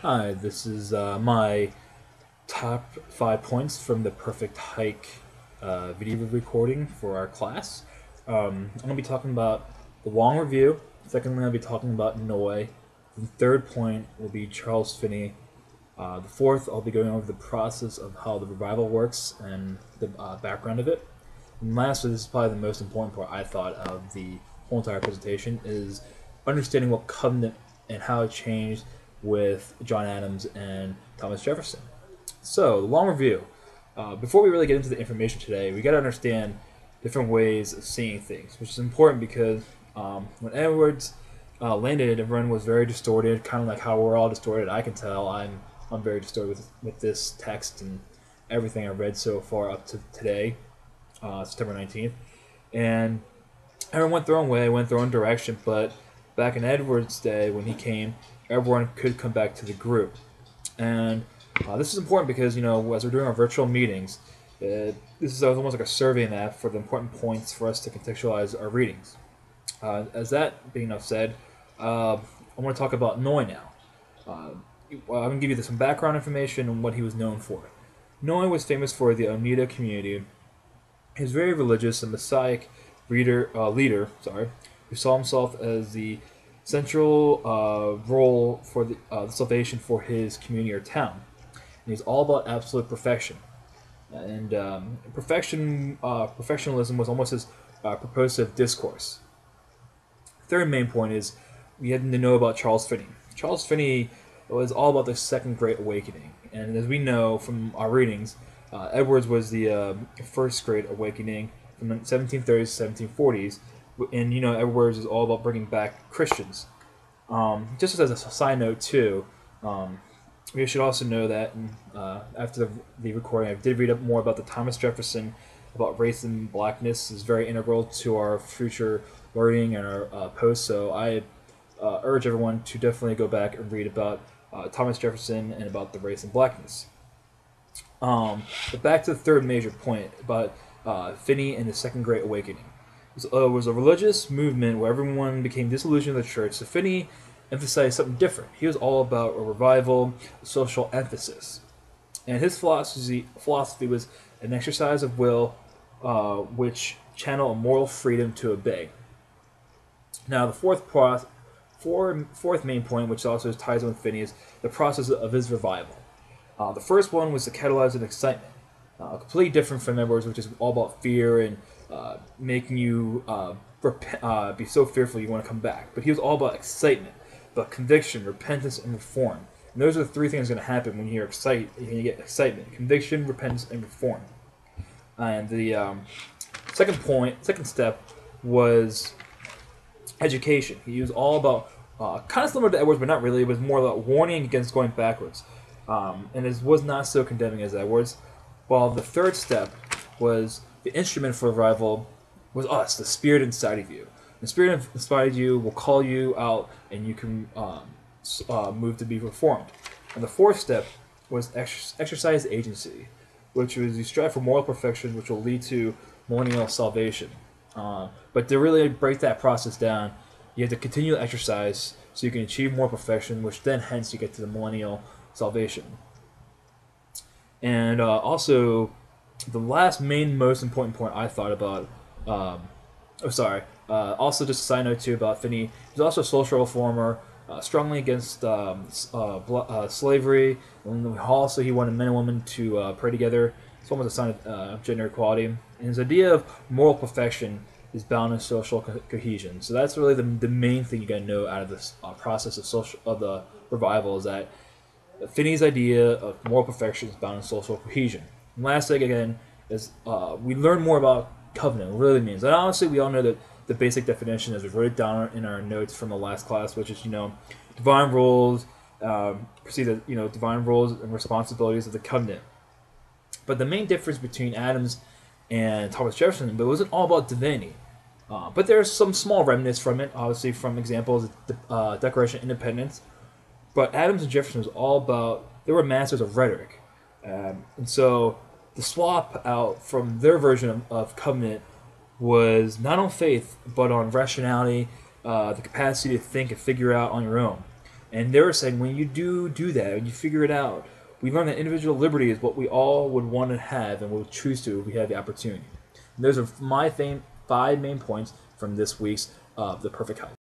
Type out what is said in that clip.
Hi, this is my top 5 points from the Perfect Hike video recording for our class. I'm going to be talking about the long review. Secondly, I'll be talking about Noi. The third point will be Charles Finney. The fourth, I'll be going over the process of how the revival works and the background of it. And lastly, this is probably the most important part I thought of the whole entire presentation is understanding what covenant and how it changed with John Adams and Thomas Jefferson. So, the long review. Before we really get into the information today, we got to understand different ways of seeing things, which is important because when Edwards landed, everyone was very distorted, kind of like how we're all distorted. I can tell I'm very distorted with this text and everything I've read so far up to today, September 19th, and everyone went their own way, went their own direction. But back in Edwards' day, when he came, everyone could come back to the group. And this is important because, as we're doing our virtual meetings, this is almost like a survey map for the important points for us to contextualize our readings. As that being enough said, I want to talk about Noy now. I'm going to give you some background information on what he was known for. Noy was famous for the Oneida community. He was very religious and messianic leader, who saw himself as the central role for the salvation for his community or town. And he's all about absolute perfection. And perfectionism was almost his propositive discourse. Third main point is we had to know about Charles Finney. Charles Finney was all about the Second Great Awakening. And as we know from our readings, Edwards was the First Great Awakening from the 1730s to 1740s. And, Edwards is all about bringing back Christians. Just as a side note, too, we should also know that after the recording, I did read up more about the Thomas Jefferson, about race and blackness is very integral to our future learning and our posts. So I urge everyone to definitely go back and read about Thomas Jefferson and about the race and blackness. But back to the third major point about Finney and the Second Great Awakening. It was a religious movement where everyone became disillusioned with the church. So Finney emphasized something different. He was all about a revival, a social emphasis. And his philosophy was an exercise of will which channel a moral freedom to obey. Now, the fourth main point, which also ties in with Finney, is the process of his revival. The first one was to catalyze an excitement, completely different from Edwards, which is all about fear and making you be so fearful you want to come back. But he was all about excitement, about conviction, repentance, and reform. And those are the three things going to happen when you get excitement: conviction, repentance, and reform. And the second step was education. He was all about kind of similar to Edwards, but not really. It was more about warning against going backwards, and it was not so condemning as Edwards. While the third step was the instrument for revival was us, the spirit inside of you. The spirit inside of you will call you out, and you can move to be reformed. And the fourth step was exercise agency, which was you strive for moral perfection, which will lead to millennial salvation. But to really break that process down, you have to continue to exercise so you can achieve more perfection, which then hence you get to the millennial salvation. And also, the last most important point I thought about. Also, just a side note too about Finney. He's also a social reformer, strongly against slavery. And also, he wanted men and women to pray together. It's almost a sign of gender equality. And his idea of moral perfection is bound in social cohesion. So that's really the main thing you got to know out of this process of the revival is that Finney's idea of moral perfection is bound in social cohesion. And last thing again is we learn more about covenant, what it really means. And honestly, we all know that the basic definition is we wrote it down in our notes from the last class, which is divine rules, divine rules and responsibilities of the covenant. But the main difference between Adams and Thomas Jefferson, but it wasn't all about divinity. But there's some small remnants from it, obviously from examples of the Declaration of Independence. But Adams and Jefferson was all about, they were masters of rhetoric. And so the swap out from their version of covenant was not on faith, but on rationality, the capacity to think and figure out on your own. And they were saying when you do that, when you figure it out, we learn that individual liberty is what we all would want to have and would choose to if we had the opportunity. And those are my 5 main points from this week's The Perfect Height.